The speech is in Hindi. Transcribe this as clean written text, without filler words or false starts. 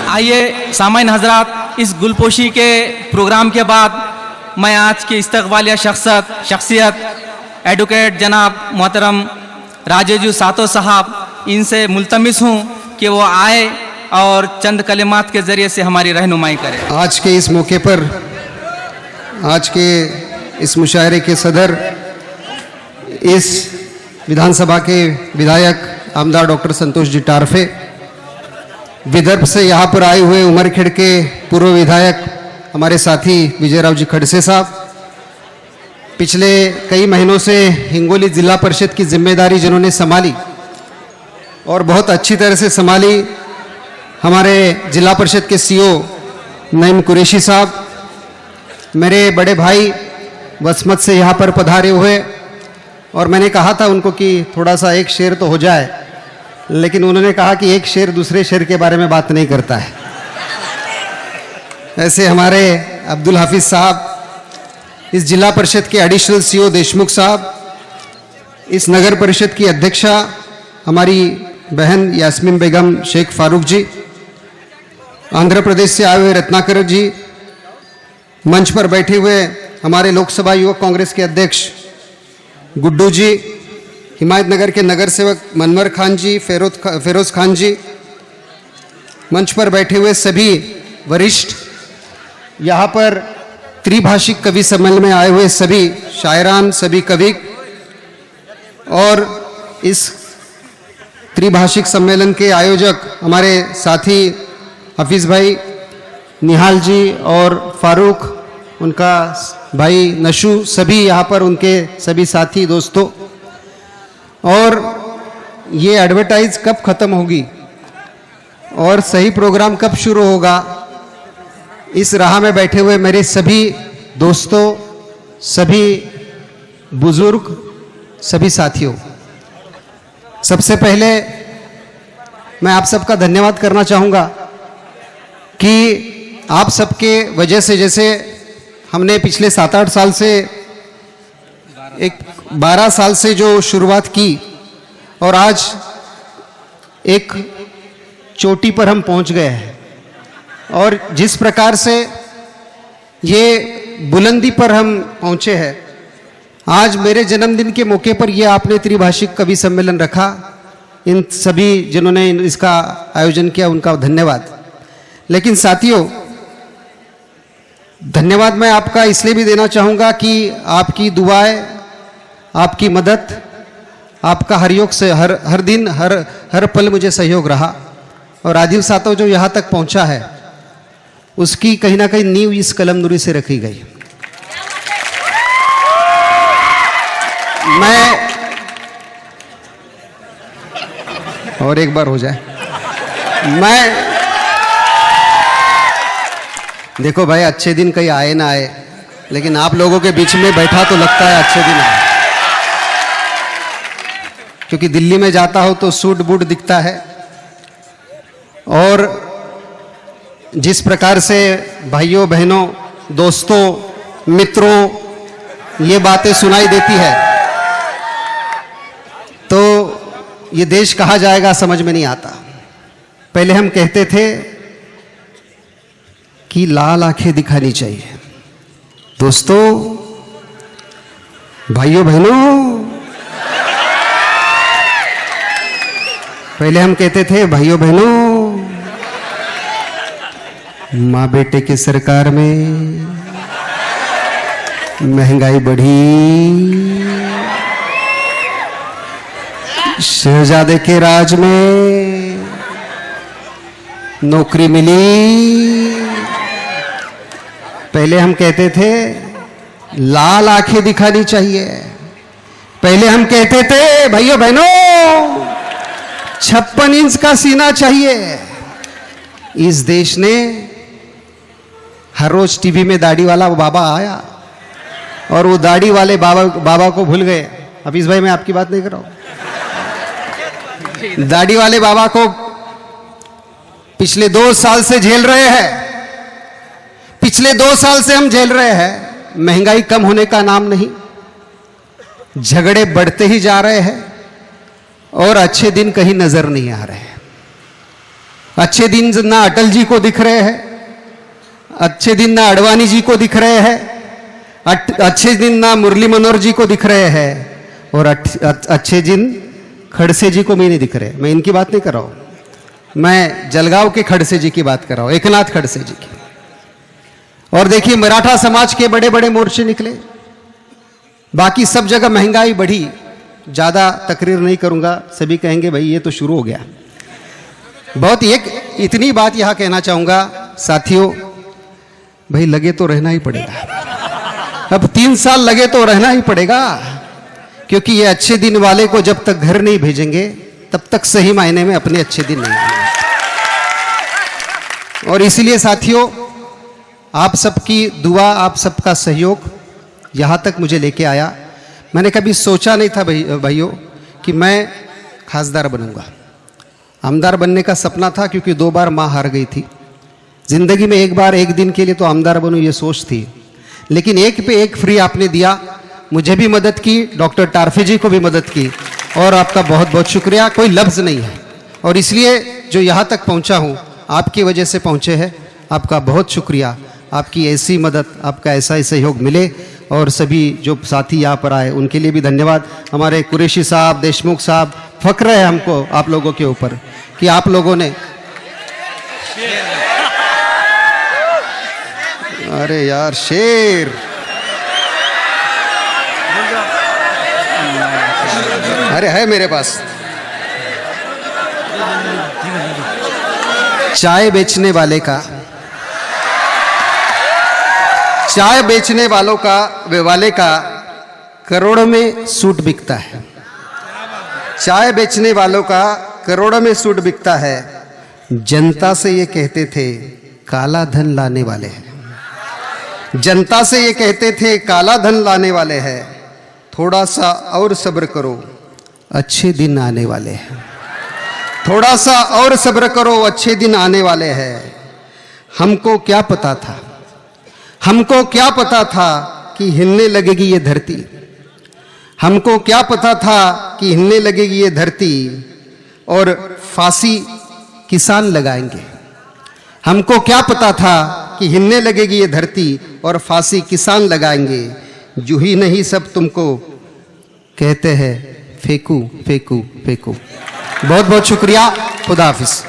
आइए सामाइन हजरात, इस गुलपोशी के प्रोग्राम के बाद मैं आज की इस्तकबालिया शख्सियत एडवोकेट जनाब मोहतरम राजेजू सातो साहब, इनसे मुल्तमिस हूँ कि वो आए और चंद कलिमात के ज़रिए से हमारी रहनुमाई करें। आज के इस मौके पर, आज के इस मुशायरे के सदर, इस विधानसभा के विधायक आमदार डॉक्टर संतोष जी टारफे, विदर्भ से यहाँ पर आए हुए उमरखेड़ के पूर्व विधायक हमारे साथी विजयराव जी खड़से साहब, पिछले कई महीनों से हिंगोली जिला परिषद की जिम्मेदारी जिन्होंने संभाली और बहुत अच्छी तरह से संभाली, हमारे जिला परिषद के सीओ नईम कुरैशी साहब, मेरे बड़े भाई वसमत से यहाँ पर पधारे हुए, और मैंने कहा था उनको कि थोड़ा सा एक शेर तो हो जाए, लेकिन उन्होंने कहा कि एक शेर दूसरे शेर के बारे में बात नहीं करता है। ऐसे हमारे अब्दुल हाफिज साहब, इस जिला परिषद के एडिशनल सीओ देशमुख साहब, इस नगर परिषद की अध्यक्षा हमारी बहन यास्मीन बेगम शेख फारूक जी, आंध्र प्रदेश से आए हुए रत्नाकर जी, मंच पर बैठे हुए हमारे लोकसभा युवक कांग्रेस के अध्यक्ष गुड्डू जी, हिमायतनगर के नगर सेवक मनवर खान जी, फेरोज खान जी, मंच पर बैठे हुए सभी वरिष्ठ, यहाँ पर त्रिभाषिक कवि सम्मेलन में आए हुए सभी शायरान, सभी कवि, और इस त्रिभाषिक सम्मेलन के आयोजक हमारे साथी हफीज़ भाई, निहाल जी और फारूक, उनका भाई नशू, सभी यहाँ पर उनके सभी साथी दोस्तों। और ये एडवर्टाइज कब ख़त्म होगी और सही प्रोग्राम कब शुरू होगा, इस राह में बैठे हुए मेरे सभी दोस्तों, सभी बुजुर्ग, सभी साथियों, सबसे पहले मैं आप सबका धन्यवाद करना चाहूँगा कि आप सबके वजह से, जैसे हमने पिछले 7-8 साल से, 12 साल से जो शुरुआत की और आज एक चोटी पर हम पहुंच गए हैं, और जिस प्रकार से ये बुलंदी पर हम पहुंचे हैं, आज मेरे जन्मदिन के मौके पर ये आपने त्रिभाषिक कवि सम्मेलन रखा, इन सभी जिन्होंने इसका आयोजन किया उनका धन्यवाद। लेकिन साथियों, धन्यवाद मैं आपका इसलिए भी देना चाहूँगा कि आपकी दुआएं, आपकी मदद, आपका हरयोग से हर दिन हर पल मुझे सहयोग रहा, और राजीव सातो जो यहाँ तक पहुँचा है उसकी कहीं ना कहीं नींव इस कलमनुरी से रखी गई। मैं और एक बार हो जाए, मैं देखो भाई, अच्छे दिन कहीं आए ना आए, लेकिन आप लोगों के बीच में बैठा तो लगता है अच्छे दिन आए, क्योंकि दिल्ली में जाता हो तो सूट बूट दिखता है, और जिस प्रकार से भाइयों बहनों, दोस्तों, मित्रों ये बातें सुनाई देती है, तो ये देश कहाँ जाएगा समझ में नहीं आता। पहले हम कहते थे कि लाल आंखें दिखानी चाहिए। दोस्तों, भाइयों बहनों, पहले हम कहते थे भाइयों बहनों, माँ बेटे की सरकार में महंगाई बढ़ी, शहजादे के राज में नौकरी मिली। पहले हम कहते थे लाल आंखें दिखानी चाहिए। पहले हम कहते थे भाइयों बहनों 56 इंच का सीना चाहिए। इस देश ने हर रोज टीवी में दाढ़ी वाला बाबा आया और वो दाढ़ी वाले बाबा को भूल गए। हफीज भाई, मैं आपकी बात नहीं कर रहा हूं। दाढ़ी वाले बाबा को पिछले 2 साल से झेल रहे हैं। पिछले 2 साल से हम झेल रहे हैं। महंगाई कम होने का नाम नहीं, झगड़े बढ़ते ही जा रहे हैं और अच्छे दिन कहीं नजर नहीं आ रहे हैं। अच्छे दिन ना अटल जी को दिख रहे हैं, अच्छे दिन ना अडवाणी जी को दिख रहे हैं, अच्छे दिन ना मुरली मनोहर जी को दिख रहे हैं, और अच्छे दिन खड़से जी को भी नहीं दिख रहे। मैं इनकी बात नहीं कर रहा हूं, मैं जलगांव के खड़से जी की बात कर रहा हूं, एकनाथ खड़से जी की। और देखिए मराठा समाज के बड़े बड़े मोर्चे निकले, बाकी सब जगह महंगाई बढ़ी। ज्यादा तकरीर नहीं करूंगा, सभी कहेंगे भाई ये तो शुरू हो गया। बहुत एक इतनी बात यहां कहना चाहूंगा साथियों, भाई लगे तो रहना ही पड़ेगा। अब 3 साल लगे तो रहना ही पड़ेगा, क्योंकि ये अच्छे दिन वाले को जब तक घर नहीं भेजेंगे तब तक सही मायने में अपने अच्छे दिन नहीं आएंगे। और इसलिए साथियों, आप सबकी दुआ, आप सबका सहयोग यहाँ तक मुझे लेके आया। मैंने कभी सोचा नहीं था भाइयों कि मैं खासदार बनूंगा। आमदार बनने का सपना था, क्योंकि 2 बार माँ हार गई थी। जिंदगी में एक बार एक दिन के लिए तो आमदार बनूं ये सोच थी, लेकिन एक पे एक फ्री आपने दिया। मुझे भी मदद की, डॉक्टर टारफे जी को भी मदद की, और आपका बहुत बहुत शुक्रिया, कोई लफ्ज़ नहीं है। और इसलिए जो यहाँ तक पहुँचा हूँ आपकी वजह से पहुँचे हैं। आपका बहुत शुक्रिया, आपकी ऐसी मदद, आपका ऐसा ही सहयोग मिले। और सभी जो साथी यहाँ पर आए उनके लिए भी धन्यवाद। हमारे कुरैशी साहब, देशमुख साहब, फक्र है हमको आप लोगों के ऊपर कि आप लोगों ने, अरे यार शेर, अरे है मेरे पास। चाय बेचने वाले का, चाय बेचने वाले का करोड़ों में सूट बिकता है। चाय बेचने वालों का करोड़ों में सूट बिकता है। जनता से ये कहते थे काला धन लाने वाले हैं। जनता से ये कहते थे काला धन लाने वाले हैं। थोड़ा सा और सब्र करो, अच्छे दिन आने वाले हैं। थोड़ा सा और सब्र करो, अच्छे दिन आने वाले हैं। हमको क्या पता था, हमको क्या पता था कि हिलने लगेगी ये धरती। हमको क्या पता था कि हिलने लगेगी ये धरती, और फांसी किसान लगाएंगे। हमको क्या पता था कि हिलने लगेगी ये धरती और फांसी किसान लगाएंगे। जूही नहीं सब तुमको कहते हैं फेंकू फेंकू फेंकू। बहुत बहुत शुक्रिया। खुदा हाफिज।